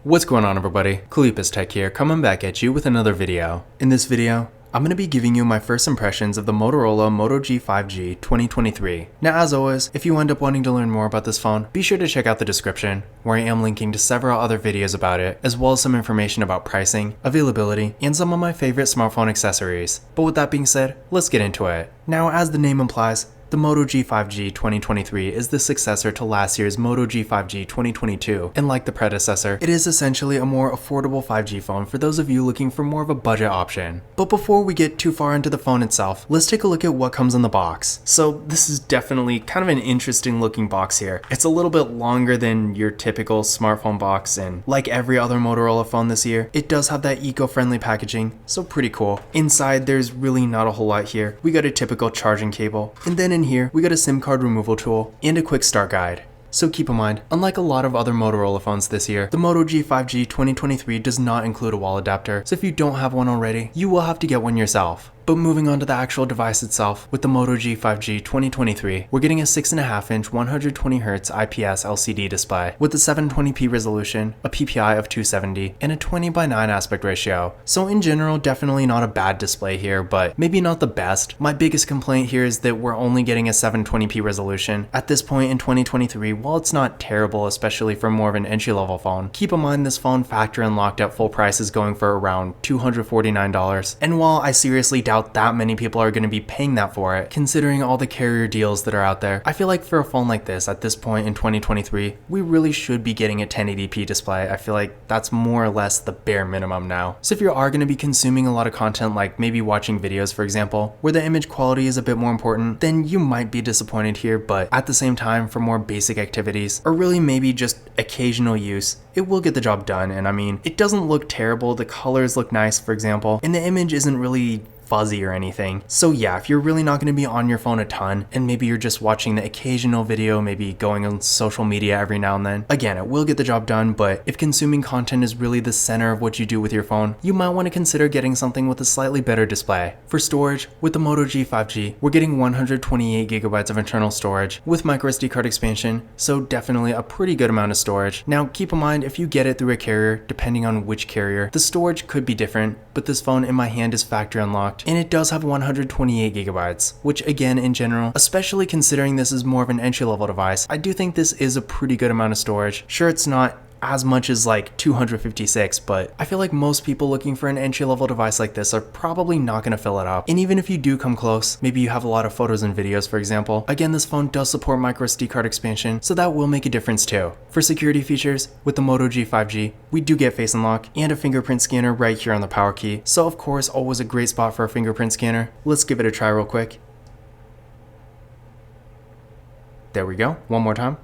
What's going on, everybody? Kalipus Tech here, coming back at you with another video. In this video, I'm going to be giving you my first impressions of the Motorola Moto G5G 2023. Now, as always, if you end up wanting to learn more about this phone, be sure to check out the description, where I am linking to several other videos about it, as well as some information about pricing, availability, and some of my favorite smartphone accessories. But with that being said, let's get into it. Now, as the name implies, the Moto G5G 2023 is the successor to last year's Moto G5G 2022, and like the predecessor, it is essentially a more affordable 5G phone for those of you looking for more of a budget option. But before we get too far into the phone itself, let's take a look at what comes in the box. So this is definitely kind of an interesting looking box here. It's a little bit longer than your typical smartphone box, and like every other Motorola phone this year, it does have that eco-friendly packaging, so pretty cool. Inside, there's really not a whole lot here. We got a typical charging cable, and then in here, we got a SIM card removal tool and a quick start guide. So keep in mind, unlike a lot of other Motorola phones this year, the Moto G5G 2023 does not include a wall adapter, so if you don't have one already, you will have to get one yourself. But moving on to the actual device itself, with the Moto G5G 2023, we're getting a 6.5-inch 120Hz IPS LCD display with a 720p resolution, a PPI of 270, and a 20:9 aspect ratio. So in general, definitely not a bad display here, but maybe not the best. My biggest complaint here is that we're only getting a 720p resolution. At this point in 2023, while it's not terrible, especially for more of an entry-level phone, keep in mind this phone factory unlocked at full price is going for around $249. And while I seriously doubt that many people are going to be paying that for it, considering all the carrier deals that are out there, I feel like for a phone like this at this point in 2023, we really should be getting a 1080p display. I feel like that's more or less the bare minimum now. So if you are going to be consuming a lot of content, like maybe watching videos for example, where the image quality is a bit more important, then you might be disappointed here, but at the same time, for more basic activities, or really maybe just occasional use, it will get the job done. And I mean, it doesn't look terrible, the colors look nice for example, and the image isn't really fuzzy or anything. So yeah, if you're really not going to be on your phone a ton, and maybe you're just watching the occasional video, maybe going on social media every now and then, again, it will get the job done. But if consuming content is really the center of what you do with your phone, you might want to consider getting something with a slightly better display. For storage, with the Moto G5G, we're getting 128GB of internal storage with microSD card expansion, so definitely a pretty good amount of storage. Now keep in mind, if you get it through a carrier, depending on which carrier, the storage could be different, but this phone in my hand is factory unlocked, and it does have 128GB, which again, in general, especially considering this is more of an entry-level device, I do think this is a pretty good amount of storage. Sure, it's not as much as like 256, but I feel like most people looking for an entry-level device like this are probably not going to fill it up. And even if you do come close, maybe you have a lot of photos and videos for example, again, this phone does support microSD card expansion, so that will make a difference too. For security features, with the Moto G5G, we do get face unlock and a fingerprint scanner right here on the power key, so of course always a great spot for a fingerprint scanner. Let's give it a try real quick. There we go, one more time.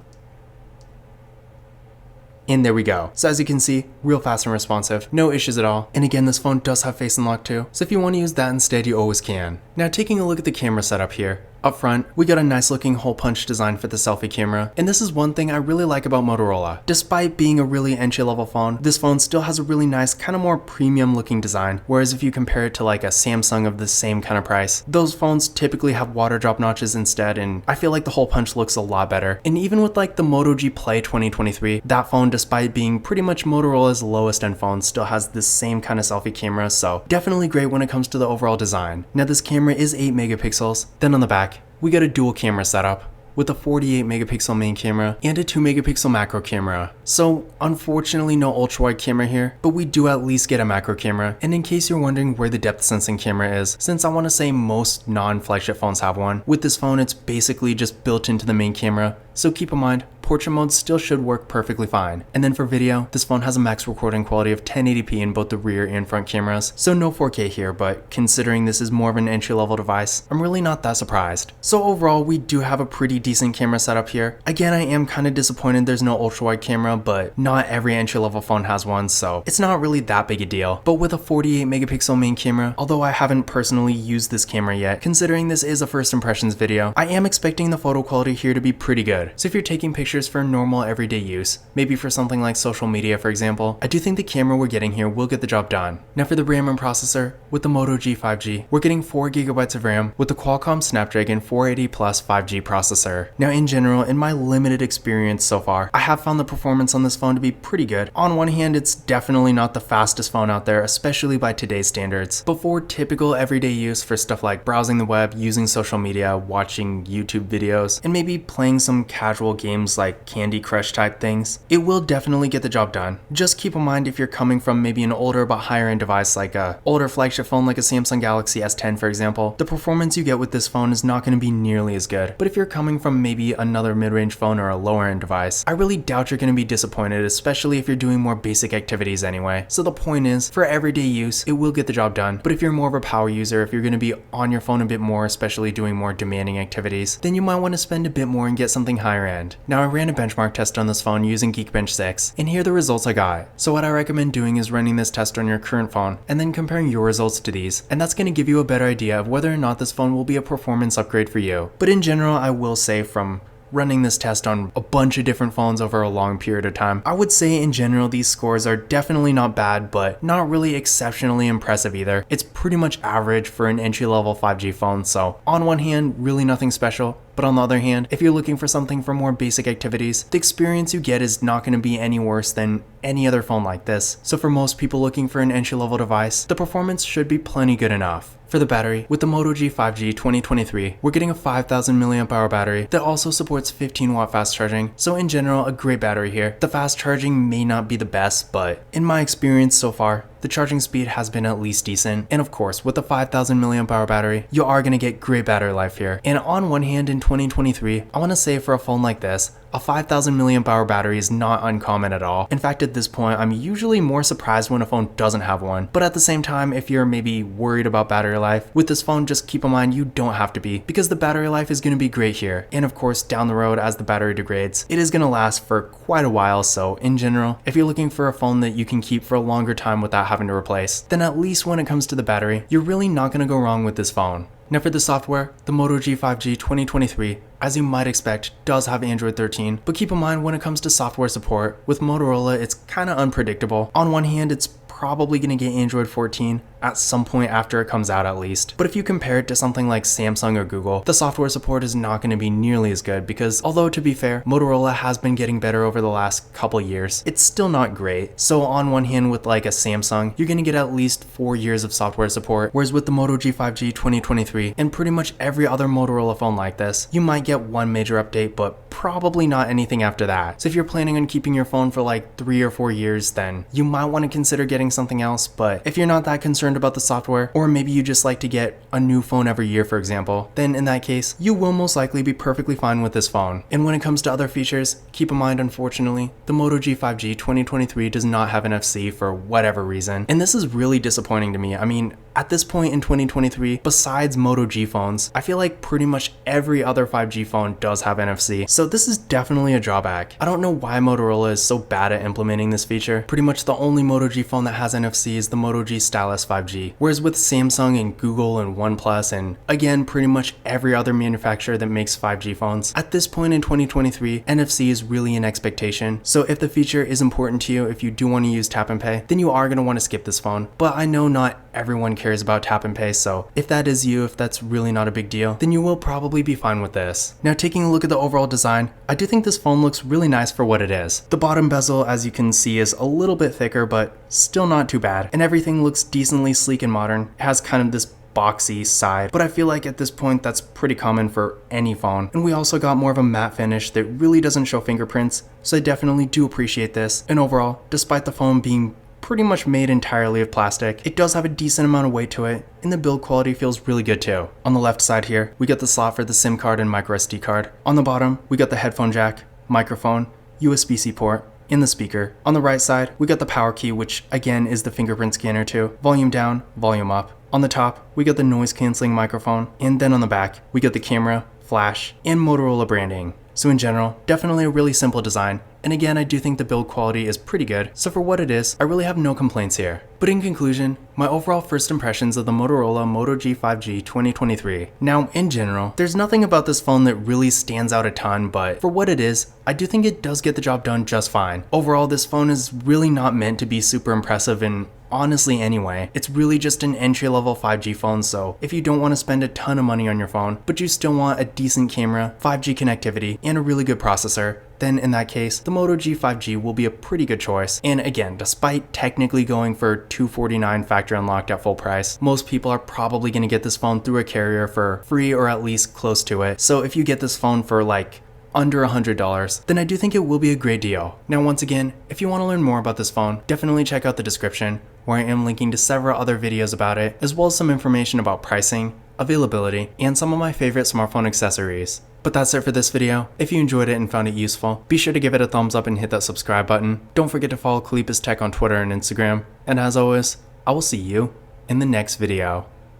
And there we go. So as you can see, real fast and responsive, no issues at all. And again, this phone does have face unlock too, so if you want to use that instead, you always can. Now taking a look at the camera setup here. Up front, we got a nice looking hole punch design for the selfie camera, and this is one thing I really like about Motorola. Despite being a really entry-level phone, this phone still has a really nice, kind of more premium looking design, whereas if you compare it to like a Samsung of the same kind of price, those phones typically have water drop notches instead, and I feel like the hole punch looks a lot better. And even with like the Moto G Play 2023, that phone, despite being pretty much Motorola's lowest end phone, still has this same kind of selfie camera, so definitely great when it comes to the overall design. Now this camera is 8 megapixels, then on the back, we got a dual camera setup with a 48 megapixel main camera and a 2 megapixel macro camera. So unfortunately no ultra wide camera here, but we do at least get a macro camera. And in case you're wondering where the depth sensing camera is, since I want to say most non-flagship phones have one, with this phone it's basically just built into the main camera, so keep in mind, portrait mode still should work perfectly fine. And then for video, this phone has a max recording quality of 1080p in both the rear and front cameras, so no 4K here, but considering this is more of an entry-level device, I'm really not that surprised. So overall, we do have a pretty decent camera setup here. Again, I am kind of disappointed there's no ultra-wide camera, but not every entry-level phone has one, so it's not really that big a deal. But with a 48 megapixel main camera, although I haven't personally used this camera yet, considering this is a first impressions video, I am expecting the photo quality here to be pretty good. So if you're taking pictures features for normal everyday use, maybe for something like social media for example, I do think the camera we're getting here will get the job done. Now for the RAM and processor, with the Moto G5G, we're getting 4GB of RAM with the Qualcomm Snapdragon 480 Plus 5G processor. Now in general, in my limited experience so far, I have found the performance on this phone to be pretty good. On one hand, it's definitely not the fastest phone out there, especially by today's standards, but for typical everyday use for stuff like browsing the web, using social media, watching YouTube videos, and maybe playing some casual games like Candy Crush type things, it will definitely get the job done. Just keep in mind if you're coming from maybe an older but higher end device like a older flagship phone like a Samsung Galaxy S10 for example, the performance you get with this phone is not going to be nearly as good. But if you're coming from maybe another mid-range phone or a lower end device, I really doubt you're going to be disappointed, especially if you're doing more basic activities anyway. So the point is, for everyday use, it will get the job done. But if you're more of a power user, if you're going to be on your phone a bit more, especially doing more demanding activities, then you might want to spend a bit more and get something higher end. Now I ran a benchmark test on this phone using Geekbench 6, and here are the results I got. So what I recommend doing is running this test on your current phone, and then comparing your results to these, and that's going to give you a better idea of whether or not this phone will be a performance upgrade for you. But in general, I will say from running this test on a bunch of different phones over a long period of time, I would say in general these scores are definitely not bad, but not really exceptionally impressive either. It's pretty much average for an entry-level 5G phone, so on one hand, really nothing special. But on the other hand, if you're looking for something for more basic activities, the experience you get is not going to be any worse than any other phone like this. So for most people looking for an entry-level device, the performance should be plenty good enough. For the battery, with the Moto G5G 2023, we're getting a 5000 mAh battery that also supports 15W fast charging, so in general, a great battery here. The fast charging may not be the best, but in my experience so far, the charging speed has been at least decent. And of course, with the 5000 mAh battery, you are going to get great battery life here. And on one hand, in 2023, I want to say for a phone like this, a 5000 mAh battery is not uncommon at all. In fact, at this point, I'm usually more surprised when a phone doesn't have one. But at the same time, if you're maybe worried about battery life, with this phone, just keep in mind you don't have to be, because the battery life is going to be great here. And of course, down the road, as the battery degrades, it is going to last for quite a while. So in general, if you're looking for a phone that you can keep for a longer time without having to replace, then at least when it comes to the battery, you're really not going to go wrong with this phone. Now for the software, the Moto G5G 2023, as you might expect, does have Android 13, but keep in mind when it comes to software support, with Motorola it's kind of unpredictable. On one hand, it's probably going to get Android 14 at some point after it comes out at least. But if you compare it to something like Samsung or Google, the software support is not going to be nearly as good because, although to be fair, Motorola has been getting better over the last couple years, it's still not great. So on one hand, with like a Samsung, you're going to get at least 4 years of software support, whereas with the Moto G5G 2023 and pretty much every other Motorola phone like this, you might get one major update, but probably not anything after that. So if you're planning on keeping your phone for like 3 or 4 years, then you might want to consider getting something else. But if you're not that concerned about the software, or maybe you just like to get a new phone every year for example, then in that case, you will most likely be perfectly fine with this phone. And when it comes to other features, keep in mind unfortunately, the Moto G5G 2023 does not have NFC for whatever reason. And this is really disappointing to me. I mean, at this point in 2023, besides Moto G phones, I feel like pretty much every other 5G phone does have NFC. So this is definitely a drawback. I don't know why Motorola is so bad at implementing this feature. Pretty much the only Moto G phone that has NFC is the Moto G Stylus 5G. Whereas with Samsung and Google and OnePlus and again pretty much every other manufacturer that makes 5G phones, at this point in 2023, NFC is really an expectation. So if the feature is important to you, if you do want to use tap and pay, then you are going to want to skip this phone. But I know not everyone cares about tap and pay, so if that is you, if that's really not a big deal, then you will probably be fine with this. Now taking a look at the overall design, I do think this phone looks really nice for what it is. The bottom bezel, as you can see, is a little bit thicker, but still not too bad. And everything looks decently sleek and modern. It has kind of this boxy side, but I feel like at this point that's pretty common for any phone. And we also got more of a matte finish that really doesn't show fingerprints, so I definitely do appreciate this. And overall, despite the phone being pretty much made entirely of plastic, it does have a decent amount of weight to it, and the build quality feels really good too. On the left side here, we got the slot for the SIM card and microSD card. On the bottom, we got the headphone jack, microphone, USB-C port, and the speaker. On the right side, we got the power key, which again is the fingerprint scanner too. Volume down, volume up. On the top, we got the noise cancelling microphone, and then on the back, we got the camera, flash, and Motorola branding. So in general, definitely a really simple design, and again, I do think the build quality is pretty good, so for what it is, I really have no complaints here. But in conclusion, my overall first impressions of the Motorola Moto G5G 2023. Now, in general, there's nothing about this phone that really stands out a ton, but for what it is, I do think it does get the job done just fine. Overall, this phone is really not meant to be super impressive in honestly anyway. It's really just an entry-level 5G phone, so if you don't want to spend a ton of money on your phone, but you still want a decent camera, 5G connectivity, and a really good processor, then in that case, the Moto G5G will be a pretty good choice. And again, despite technically going for $249 factory unlocked at full price, most people are probably going to get this phone through a carrier for free or at least close to it. So if you get this phone for like under $100, then I do think it will be a great deal. Now once again, if you want to learn more about this phone, definitely check out the description, where I am linking to several other videos about it, as well as some information about pricing, availability, and some of my favorite smartphone accessories. But that's it for this video. If you enjoyed it and found it useful, be sure to give it a thumbs up and hit that subscribe button. Don't forget to follow Kalipis Tech on Twitter and Instagram. And as always, I will see you in the next video.